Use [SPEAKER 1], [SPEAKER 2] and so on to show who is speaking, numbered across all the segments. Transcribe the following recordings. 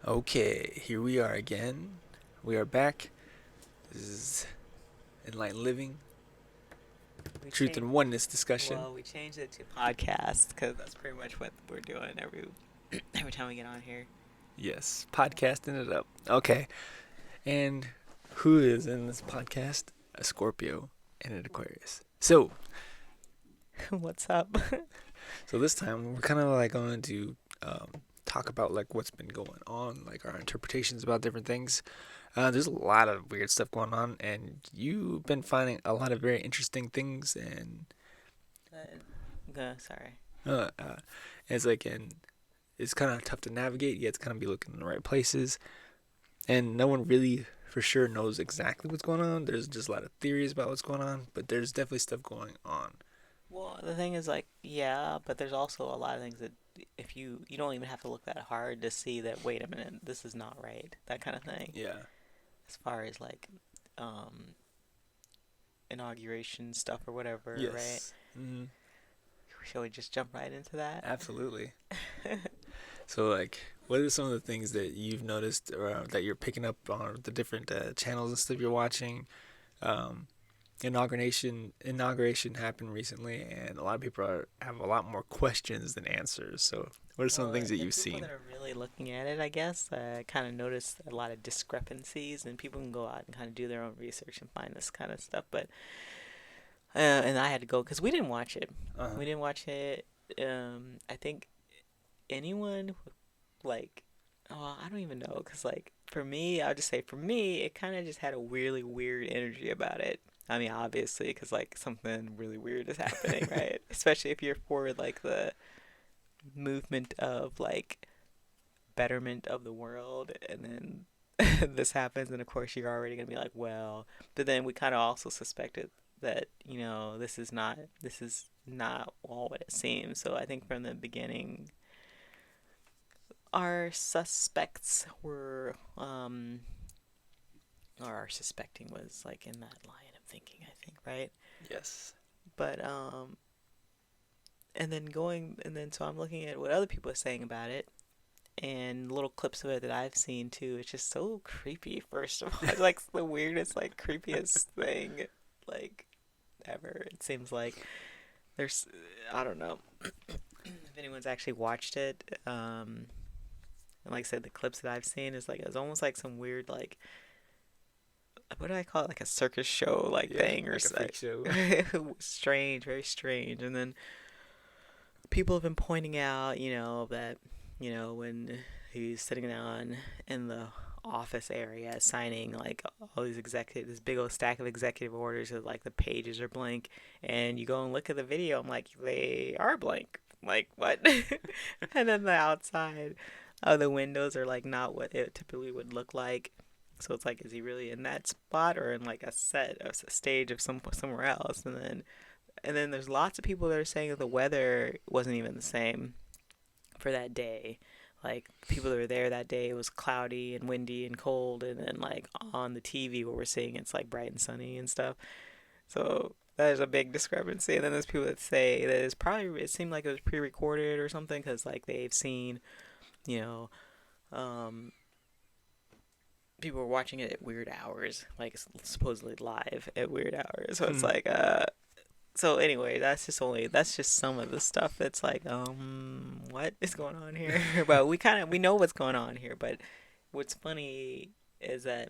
[SPEAKER 1] Okay, here we are again. We are back. This is Enlightened Living,
[SPEAKER 2] We
[SPEAKER 1] Truth
[SPEAKER 2] changed.
[SPEAKER 1] and Oneness discussion.
[SPEAKER 2] Well, we changed it to podcast because that's pretty much what we're doing every time we get on here.
[SPEAKER 1] Yes, podcasting it up. Okay, and who is in this podcast? A Scorpio and an Aquarius.
[SPEAKER 2] What's up?
[SPEAKER 1] So this time we're kind of like going to talk about like what's been going on, like our interpretations about different things. There's a lot of weird stuff going on, and you've been finding a lot of very interesting things, and
[SPEAKER 2] Go. Sorry.
[SPEAKER 1] uh, uh, it's like and it's kind of tough to navigate. You have to kind of be looking in the right places, and no one really for sure knows exactly what's going on. There's just a lot of theories about what's going on, but there's definitely stuff going on.
[SPEAKER 2] Well, the thing is, like, yeah, but there's also a lot of things that if you don't even have to look that hard to see that. Wait a minute, this is not right. That kind of thing.
[SPEAKER 1] Yeah.
[SPEAKER 2] As far as like, um, inauguration stuff or whatever, right?
[SPEAKER 1] Yes. Mm-hmm.
[SPEAKER 2] Shall we just jump right into that?
[SPEAKER 1] Absolutely. So, like, what are some of the things that you've noticed or that you're picking up on the different channels and stuff you're watching? Um, inauguration happened recently, and a lot of people have a lot more questions than answers. So, what are some of
[SPEAKER 2] Well,
[SPEAKER 1] the things that
[SPEAKER 2] the
[SPEAKER 1] you've
[SPEAKER 2] people
[SPEAKER 1] seen?
[SPEAKER 2] that are really looking at it, I guess, kind of notice a lot of discrepancies, and people can go out and kind of do their own research and find this kind of stuff. But and I had to go because we didn't watch it.
[SPEAKER 1] Uh-huh.
[SPEAKER 2] We didn't watch it. I think anyone like, oh, I don't even know, because like for me, I'll just say for me, it kind of just had a really weird energy about it. I mean, obviously, because like something really weird is happening, right? Especially if you're for like the movement of like betterment of the world, and then this happens, and of course you're already gonna be like, well, but then we kind of also suspected that this is not all what it seems. So I think from the beginning, our suspects were or our suspecting was like in that line of thinking, I think, right?
[SPEAKER 1] Yes.
[SPEAKER 2] But and then so I'm looking at what other people are saying about it, and little clips of it that I've seen too. It's just so creepy. First of all, it's like the weirdest, like creepiest thing, like ever. It seems like there's, I don't know if anyone's actually watched it. And like I said, the clips that I've seen is like it's almost like some weird like what do I call it, like a circus show like
[SPEAKER 1] Yeah,
[SPEAKER 2] thing or
[SPEAKER 1] like a
[SPEAKER 2] so.
[SPEAKER 1] freak show.
[SPEAKER 2] Strange, very strange. And then people have been pointing out, that, when he's sitting down in the office area signing like all these executive, this big old stack of executive orders that like the pages are blank, and you go and look at the video, I'm like, they are blank. Like what? And then the outside of the windows are like not what it typically would look like. So it's like, is he really in that spot or in like a stage of somewhere else? And then there's lots of people that are saying that the weather wasn't even the same for that day. Like people that were there that day, it was cloudy and windy and cold, and then like on the TV what we're seeing, it's like bright and sunny and stuff. So there's a big discrepancy. And then there's people that say that it seemed like it was pre-recorded or something, because like they've seen, you know, um, people were watching it at weird hours, like supposedly live at weird hours. So it's
[SPEAKER 1] Hmm.
[SPEAKER 2] like, so anyway, that's just some of the stuff that's like, what is going on here? But we know what's going on here. But what's funny is that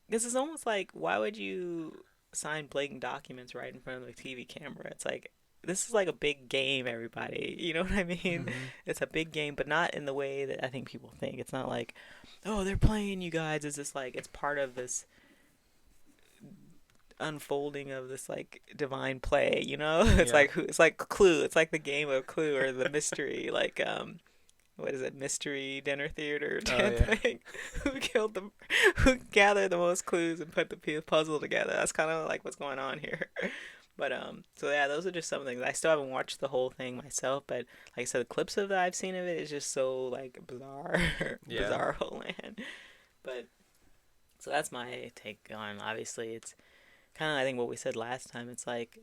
[SPEAKER 2] this is almost like, why would you sign blatant documents right in front of the TV camera? It's like, this is like a big game, everybody. You know what I mean?
[SPEAKER 1] Mm-hmm.
[SPEAKER 2] It's a big game, but not in the way that I think people think. It's not like, oh, they're playing you guys. It's just like it's part of this unfolding of this like divine play, it's
[SPEAKER 1] Yeah.
[SPEAKER 2] like Clue. It's like the game of Clue, or the mystery, like what is it, mystery dinner theater
[SPEAKER 1] Oh
[SPEAKER 2] type
[SPEAKER 1] yeah.
[SPEAKER 2] thing. Who gathered the most clues and put the puzzle together. That's kind of like what's going on here. But so yeah, those are just some things. I still haven't watched the whole thing myself, but like I said, the clips that I've seen of it is just so like bizarre.
[SPEAKER 1] Yeah.
[SPEAKER 2] Bizarre land. But so that's my take on, obviously it's kind of, I think, what we said last time. It's like,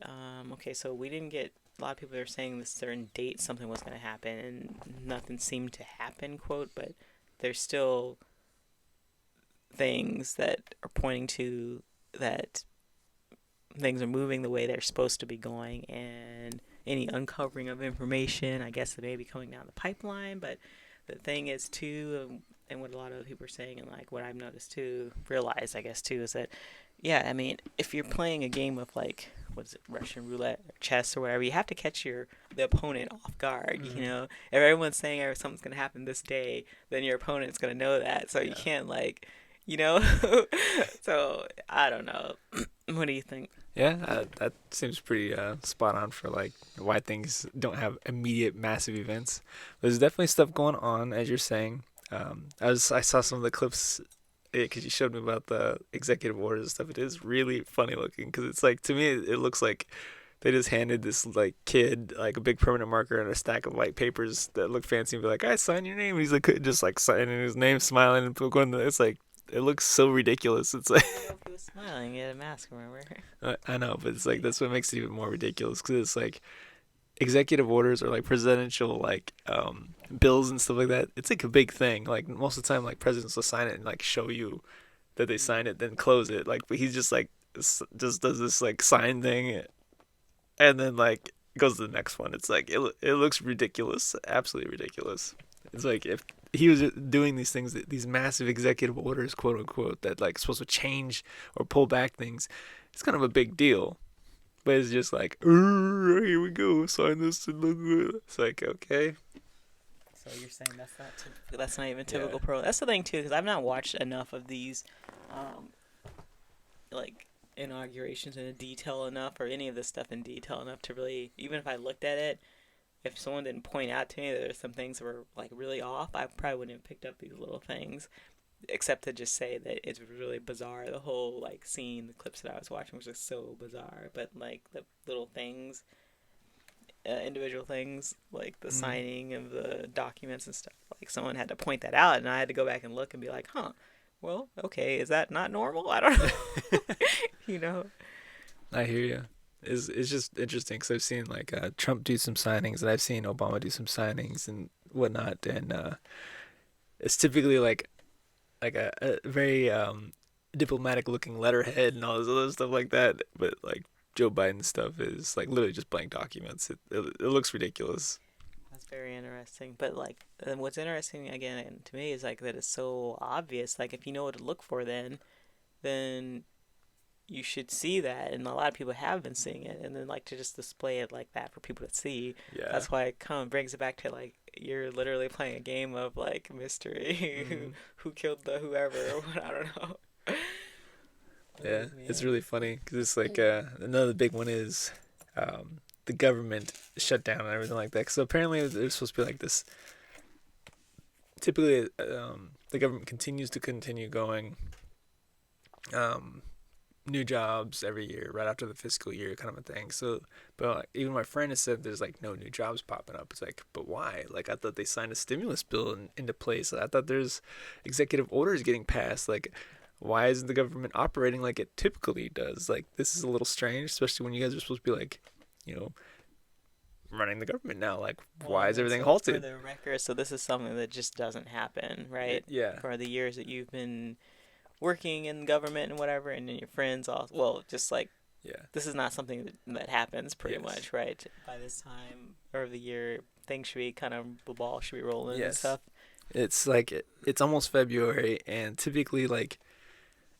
[SPEAKER 2] okay, so we didn't get a lot of people are saying this certain date something was going to happen, and nothing seemed to happen, quote. But there's still things that are pointing to that things are moving the way they're supposed to be going, and any uncovering of information, I guess, that may be coming down the pipeline. But the thing is, too, and what a lot of people are saying, and like what I've noticed too, realized, I guess, too, is that, yeah, I mean, if you're playing a game of like, what is it, Russian roulette or chess or whatever, you have to catch the opponent off guard. You
[SPEAKER 1] Mm-hmm.
[SPEAKER 2] know, if everyone's saying, oh, something's gonna happen this day, then your opponent's gonna know that. So you
[SPEAKER 1] Yeah.
[SPEAKER 2] can't like, you know. So I don't know. What do you think?
[SPEAKER 1] Yeah, that seems pretty spot on for like why things don't have immediate massive events. There's definitely stuff going on, as you're saying. I saw some of the clips because you showed me about the executive orders and stuff. It is really funny looking because it's like to me it looks like they just handed this like kid like a big permanent marker and a stack of white papers that look fancy and be like, "I sign your name." And he's like just like signing his name, smiling and going. It's like it looks so ridiculous. It's like
[SPEAKER 2] I don't know if he was smiling. He had a mask, remember?
[SPEAKER 1] I know, but it's like
[SPEAKER 2] Yeah.
[SPEAKER 1] that's what makes it even more ridiculous because it's like executive orders or like presidential like bills and stuff like that. It's like a big thing. Like most of the time, like presidents will sign it and like show you that they signed it, then close it. Like, but he's just like just does this like sign thing and then like goes to the next one. It's like it looks ridiculous, absolutely ridiculous. It's like if he was doing these things, these massive executive orders, quote unquote, that like supposed to change or pull back things. It's kind of a big deal. But it's just like, here we go, sign this. It's like, okay.
[SPEAKER 2] So you're saying that's not typical, that's not even
[SPEAKER 1] Yeah.
[SPEAKER 2] typical pro. That's the thing too, because I've not watched enough of these, um, like inaugurations in detail enough, or any of this stuff in detail enough to really, even if I looked at it, if someone didn't point out to me that there's some things that were like really off, I probably wouldn't have picked up these little things. Except to just say that it's really bizarre. The whole like scene, the clips that I was watching was just so bizarre. But like the little things, individual things, like the
[SPEAKER 1] Mm.
[SPEAKER 2] signing of the documents and stuff, like someone had to point that out, and I had to go back and look and be like, huh, well, okay, is that not normal? I don't know. you know?
[SPEAKER 1] I hear you. It's just interesting because I've seen like Trump do some signings and I've seen Obama do some signings and whatnot, and it's typically like a very diplomatic looking letterhead and all this other stuff like that. But like Joe Biden stuff is like literally just blank documents. It looks ridiculous.
[SPEAKER 2] That's very interesting. But like, what's interesting again to me is like that it's so obvious. Like, if you know what to look for, then you should see that, and a lot of people have been seeing it, and then like to just display it like that for people to see.
[SPEAKER 1] Yeah.
[SPEAKER 2] That's why it kind of brings it back to like you're literally playing a game of like mystery.
[SPEAKER 1] Hmm.
[SPEAKER 2] Who killed the whoever? I don't know.
[SPEAKER 1] Yeah,
[SPEAKER 2] Oh
[SPEAKER 1] it's
[SPEAKER 2] man.
[SPEAKER 1] really funny because it's like another big one is the government shut down and everything like that. So apparently there's supposed to be like this. Typically, the government continues to continue going. Um, New jobs every year, right after the fiscal year, kind of a thing. So, but like, even my friend has said there's like no new jobs popping up. It's like, but why? Like I thought they signed a stimulus bill into place. I thought there's executive orders getting passed. Like, why isn't the government operating like it typically does? Like this is a little strange, especially when you guys are supposed to be like, you know, running the government now. Like,
[SPEAKER 2] Well,
[SPEAKER 1] why
[SPEAKER 2] and
[SPEAKER 1] is
[SPEAKER 2] then
[SPEAKER 1] everything
[SPEAKER 2] so for
[SPEAKER 1] halted?
[SPEAKER 2] the record, so this is something that just doesn't happen, right?
[SPEAKER 1] Yeah.
[SPEAKER 2] For the years that you've been working in government and whatever, and then your friends all well, just like
[SPEAKER 1] Yeah.
[SPEAKER 2] this is not something that happens pretty
[SPEAKER 1] Yes.
[SPEAKER 2] much, right? By this time of the year, things should be kind of the ball should be rolling and
[SPEAKER 1] Yes.
[SPEAKER 2] stuff.
[SPEAKER 1] It's like it's almost February, and typically like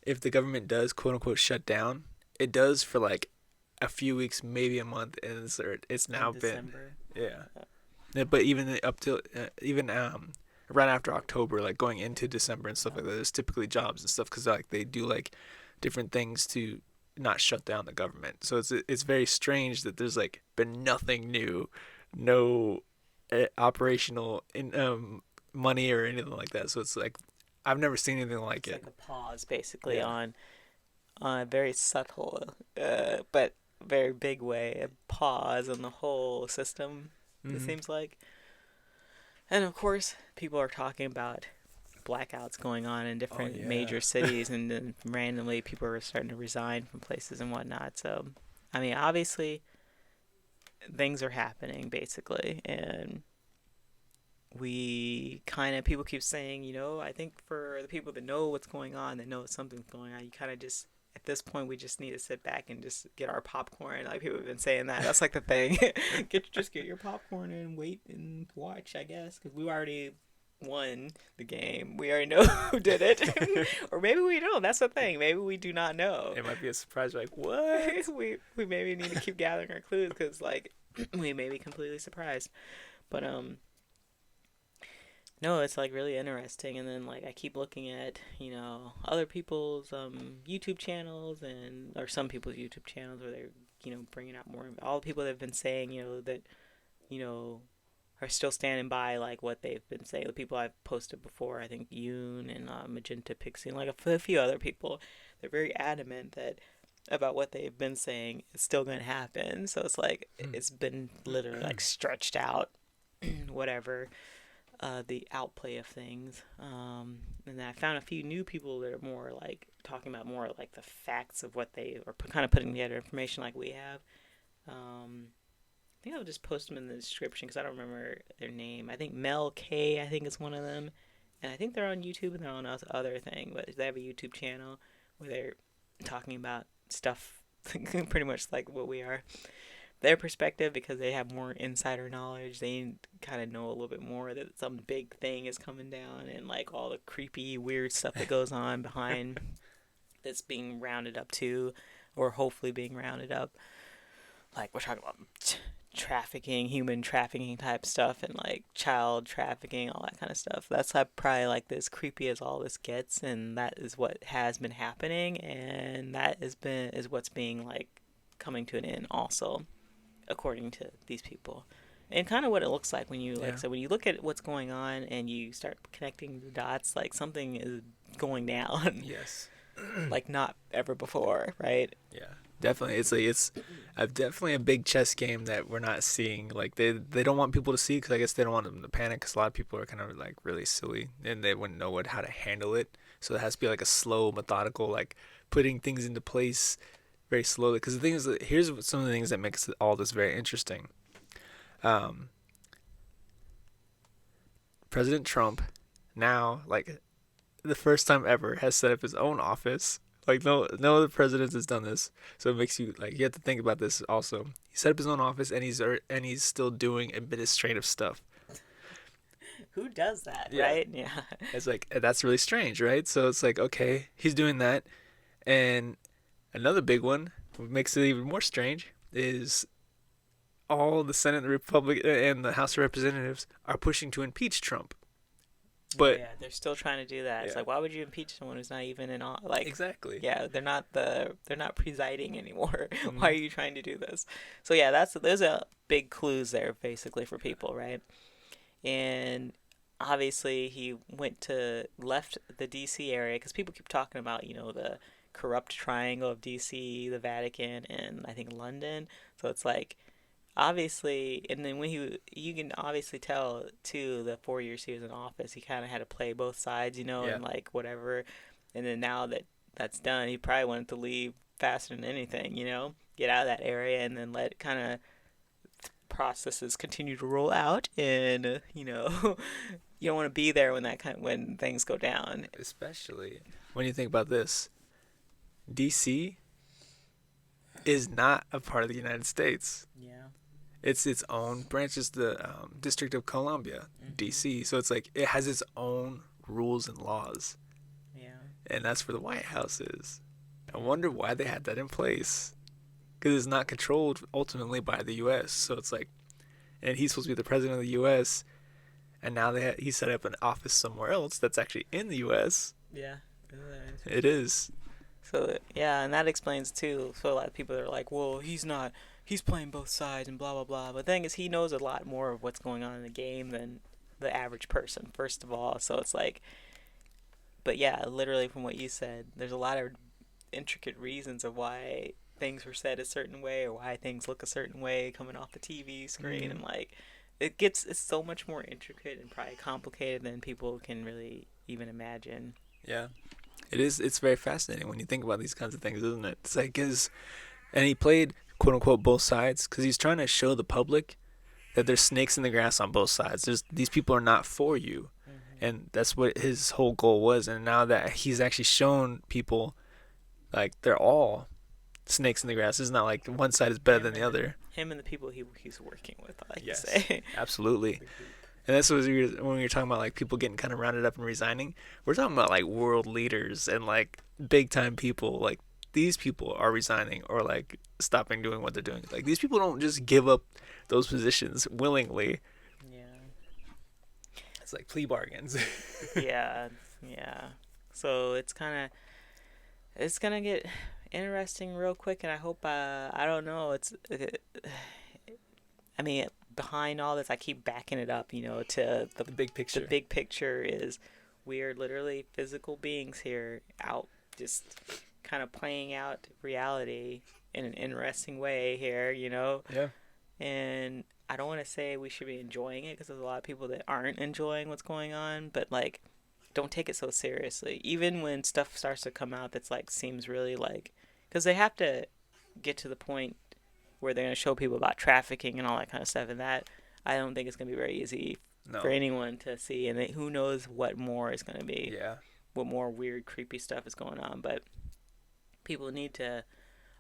[SPEAKER 1] if the government does quote unquote shut down, it does for like a few weeks, maybe a month, and it's
[SPEAKER 2] In
[SPEAKER 1] now been
[SPEAKER 2] December.
[SPEAKER 1] yeah.
[SPEAKER 2] Uh,
[SPEAKER 1] Yeah, but even up till even right after October, like going into December and stuff like that, there's typically jobs and stuff because like they do like different things to not shut down the government. So it's very strange that there's like been nothing new, no operational in money or anything like that. So it's like I've never seen anything like
[SPEAKER 2] It's
[SPEAKER 1] it.
[SPEAKER 2] like a pause, basically,
[SPEAKER 1] Yeah.
[SPEAKER 2] on a very subtle, but very big way, a pause on the whole system. It
[SPEAKER 1] Mhm.
[SPEAKER 2] seems like, and of course, people are talking about blackouts going on in
[SPEAKER 1] Oh
[SPEAKER 2] different
[SPEAKER 1] yeah.
[SPEAKER 2] major cities, and then randomly people are starting to resign from places and whatnot. So, I mean, obviously, things are happening basically, and we kind of people keep saying, I think for the people that know what's going on, that know something's going on, you kind of just at this point we just need to sit back and just get our popcorn. Like people have been saying that. That's like the thing. Just get your popcorn and wait and watch, I guess, because we already won the game. We already know who did it, or maybe we don't. That's the thing. Maybe we do not know.
[SPEAKER 1] It might be a surprise. Like what?
[SPEAKER 2] we maybe need to keep gathering our clues because like we may be completely surprised. But no, it's like really interesting. And then like I keep looking at other people's YouTube channels and or some people's YouTube channels where they're bringing out more. All the people that have been saying that you know are still standing by like what they've been saying. The people I've posted before, I think Yoon and Magenta Pixie, and like a few other people, they're very adamant that about what they've been saying is still going to happen. So it's like it's been literally like stretched out, whatever. The outplay of things. And then I found a few new people that are more like talking about more like the facts of what they are kind of putting together information like we have. I think I'll just post them in the description because I don't remember their name. I think Mel K, I think is one of them. And I think they're on YouTube and they're on other thing, but they have a YouTube channel where they're talking about stuff pretty much like what we are. Their perspective because they have more insider knowledge. They kind of know a little bit more that some big thing is coming down and like all the creepy, weird stuff that goes on behind that's being rounded up too, or hopefully being rounded up. Like we're talking about trafficking, human trafficking type stuff, and like child trafficking, all that kind of stuff. That's probably like as creepy as all this gets, and that is what has been happening, and that is what's being like coming to an end also, according to these people. And kind of what it looks like when you like
[SPEAKER 1] Yeah.
[SPEAKER 2] so when you look at what's going on and you start connecting the dots, like something is going down
[SPEAKER 1] Yes.
[SPEAKER 2] like not ever before, right?
[SPEAKER 1] Yeah. Definitely. It's definitely a big chess game that we're not seeing. Like they don't want people to see because I guess they don't want them to panic because a lot of people are kind of like really silly and they wouldn't know how to handle it. So it has to be like a slow, methodical, like putting things into place very slowly. Because the thing is, that here's some of the things that makes all this very interesting. Um, President Trump now, like the first time ever, has set up his own office. Like no other president has done this, so it makes you like you have to think about this also. He set up his own office and he's still doing administrative stuff.
[SPEAKER 2] Who does that,
[SPEAKER 1] Yeah,
[SPEAKER 2] right? Yeah.
[SPEAKER 1] it's like that's really strange, right? So it's like okay, he's doing that, and another big one, what makes it even more strange, is all the Senate, the Republic, and the House of Representatives are pushing to impeach Trump.
[SPEAKER 2] Oh
[SPEAKER 1] But
[SPEAKER 2] yeah, they're still trying to do that. It's
[SPEAKER 1] yeah,
[SPEAKER 2] like why would you impeach someone who's not even in like
[SPEAKER 1] exactly.
[SPEAKER 2] yeah, they're not presiding anymore. Why
[SPEAKER 1] Mm,
[SPEAKER 2] are you trying to do this? So yeah, those are big clues there basically for people, right? And obviously he left the DC area because people keep talking about the corrupt triangle of DC, the Vatican, and I think London. So it's like obviously, and then when you can obviously tell too the 4 years he was in office, he kind of had to play both sides,
[SPEAKER 1] yeah.
[SPEAKER 2] and like whatever. And then now that that's done, he probably wanted to leave faster than anything, get out of that area and then let kind of processes continue to roll out, and you don't want to be there when things go down.
[SPEAKER 1] Especially when you think about this, DC is not a part of the United States.
[SPEAKER 2] Yeah.
[SPEAKER 1] It's its own branch. It's the District of Columbia,
[SPEAKER 2] Mhm.
[SPEAKER 1] DC. So it's like it has its own rules and laws,
[SPEAKER 2] Yeah.
[SPEAKER 1] and that's where the White House is. I
[SPEAKER 2] Yeah.
[SPEAKER 1] wonder why they had that in place, because it's not controlled ultimately by the U.S. So it's like, and he's supposed to be the president of the U.S. And now he set up an office somewhere else that's actually in the U.S.
[SPEAKER 2] Yeah.
[SPEAKER 1] It is.
[SPEAKER 2] So yeah, and that explains too. So a lot of people are like, "Well, he's not. He's playing both sides and blah blah blah." But the thing is, he knows a lot more of what's going on in the game than the average person. First of all, so it's like, but yeah, literally from what you said, there's a lot of intricate reasons of why things were said a certain way or why things look a certain way coming off the TV screen,
[SPEAKER 1] Mm,
[SPEAKER 2] and like it's so much more intricate and probably complicated than people can really even imagine.
[SPEAKER 1] yeah. It is. It's very fascinating when you think about these kinds of things, isn't it? It's like and he played quote unquote both sides because he's trying to show the public that there's snakes in the grass on both sides. These people are not for you,
[SPEAKER 2] Hmm.
[SPEAKER 1] and that's what his whole goal was. And now that he's actually shown people like they're all snakes in the grass. It's not like one side is better than
[SPEAKER 2] Him
[SPEAKER 1] the
[SPEAKER 2] and
[SPEAKER 1] other.
[SPEAKER 2] him and the people he's working with, I like to
[SPEAKER 1] Yes,
[SPEAKER 2] say.
[SPEAKER 1] absolutely.
[SPEAKER 2] The group.
[SPEAKER 1] And that's what when we were talking about like people getting kind of rounded up and resigning. We're talking about like world leaders and like big time people. Like these people are resigning or like stopping doing what they're doing. Like these people don't just give up those positions willingly.
[SPEAKER 2] Yeah.
[SPEAKER 1] It's like plea bargains.
[SPEAKER 2] Yeah. Yeah. So it's gonna get interesting real quick, and I hope I don't know. I mean, behind all this, I keep backing it up, to
[SPEAKER 1] The big
[SPEAKER 2] the
[SPEAKER 1] picture.
[SPEAKER 2] big picture is we are literally physical beings here, out just kind of playing out reality in an interesting way here.
[SPEAKER 1] Yeah.
[SPEAKER 2] And I don't want to say we should be enjoying it because there's a lot of people that aren't enjoying what's going on, but like, don't take it so seriously. Even when stuff starts to come out that's like seems really like, because they have to get to the point where they're going to show people about trafficking and all that kind of stuff, and that I don't think it's going to be very easy for
[SPEAKER 1] No.
[SPEAKER 2] anyone to see. And who knows what more is going to be,
[SPEAKER 1] Yeah.
[SPEAKER 2] what more weird, creepy stuff is going on. But people need to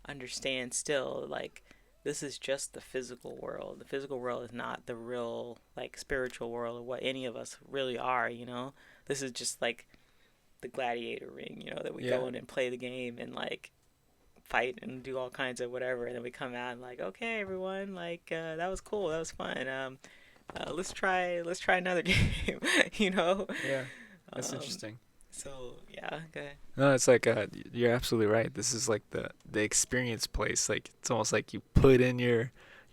[SPEAKER 2] understand still, like, this is just the physical world. The physical world is not the real, like, spiritual world or what any of us really are. This is just like the gladiator ring, that we
[SPEAKER 1] Yeah.
[SPEAKER 2] go in and play the game and, like, fight and do all kinds of whatever, and then we come out and like, okay, everyone, like, that was cool, that was fun. Let's try another game, you know.
[SPEAKER 1] Yeah. That's
[SPEAKER 2] Um,
[SPEAKER 1] interesting.
[SPEAKER 2] so yeah, okay.
[SPEAKER 1] No, it's like you're absolutely right. This is like the experience place. Like it's almost like you put in your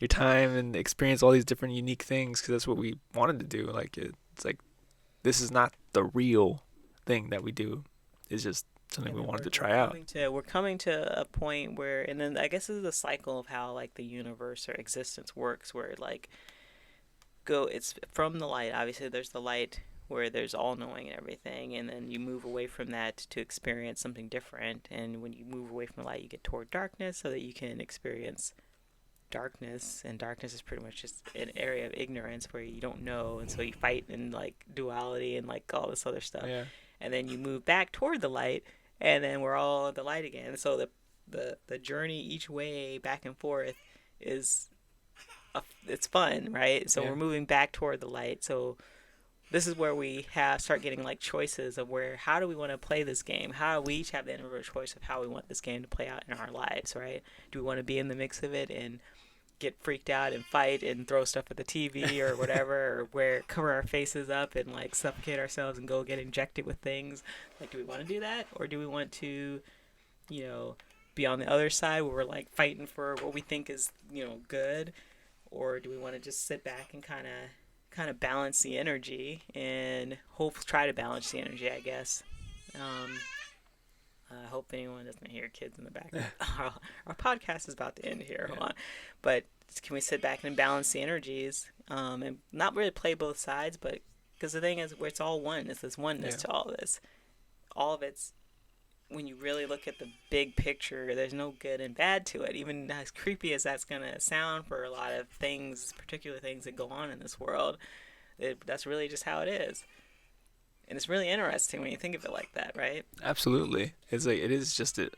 [SPEAKER 1] time and experience all these different unique things because that's what we wanted to do. Like it's like this is not the real thing that we do. It's just something
[SPEAKER 2] And
[SPEAKER 1] we
[SPEAKER 2] then
[SPEAKER 1] wanted
[SPEAKER 2] we're
[SPEAKER 1] to
[SPEAKER 2] we're
[SPEAKER 1] try out.
[SPEAKER 2] coming to a point where, and then I guess this is a cycle of how like the universe or existence works, where like it's from the light. Obviously, there's the light where there's all knowing and everything, and then you move away from that to experience something different. And when you move away from the light, you get toward darkness, so that you can experience darkness. And darkness is pretty much just an area of ignorance where you don't know, and so you fight in like duality and like all this other stuff.
[SPEAKER 1] Yeah.
[SPEAKER 2] And then you move back toward the light, and then we're all at the light again. So the journey each way back and forth is it's fun, right? So
[SPEAKER 1] Yeah.
[SPEAKER 2] we're moving back toward the light. So this is where we start getting like choices of where, how do we want to play this game? How do we each have the individual choice of how we want this game to play out in our lives, right? Do we want to be in the mix of it and get freaked out and fight and throw stuff at the TV or whatever, or cover our faces up and like suffocate ourselves and go get injected with things? Like, do we want to do that, or do we want to, you know, be on the other side where we're like fighting for what we think is, good? Or do we want to just sit back and kind of balance the energy and try to balance the energy, I guess. um I hope anyone doesn't hear kids in the background. Our podcast is about to end here. Hold
[SPEAKER 1] Yeah.
[SPEAKER 2] on. But can we sit back and balance the energies, and not really play both sides, but because the thing is, where it's all one, it's this oneness
[SPEAKER 1] Yeah.
[SPEAKER 2] to all this. All of it's, when you really look at the big picture, there's no good and bad to it. Even as creepy as that's going to sound for a lot of things, particular things that go on in this world, that's really just how it is. And it's really interesting when you think of it like that, right?
[SPEAKER 1] Absolutely. It's like it is just an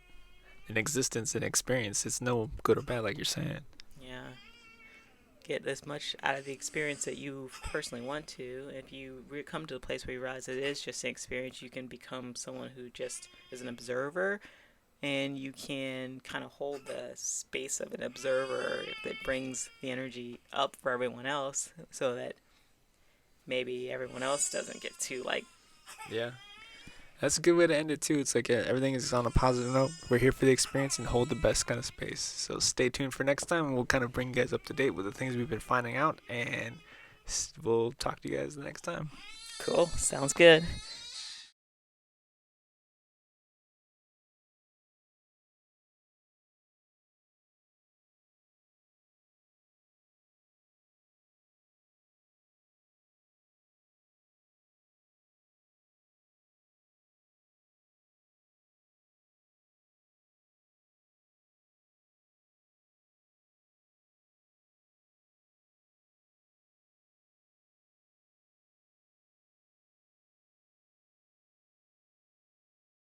[SPEAKER 1] existence and experience. It's no good or bad, like you're saying.
[SPEAKER 2] Yeah. Get as much out of the experience that you personally want to. If you come to the place where you realize it is just an experience, you can become someone who just is an observer, and you can kind of hold the space of an observer that brings the energy up for everyone else, so that maybe everyone else doesn't get too like.
[SPEAKER 1] Yeah. That's a good way to end it too. It's like everything is on a positive note. We're here for the experience and hold the best kind of space. So stay tuned for next time, and we'll kind of bring you guys up to date with the things we've been finding out, and we'll talk to you guys the next time.
[SPEAKER 2] Cool, sounds good.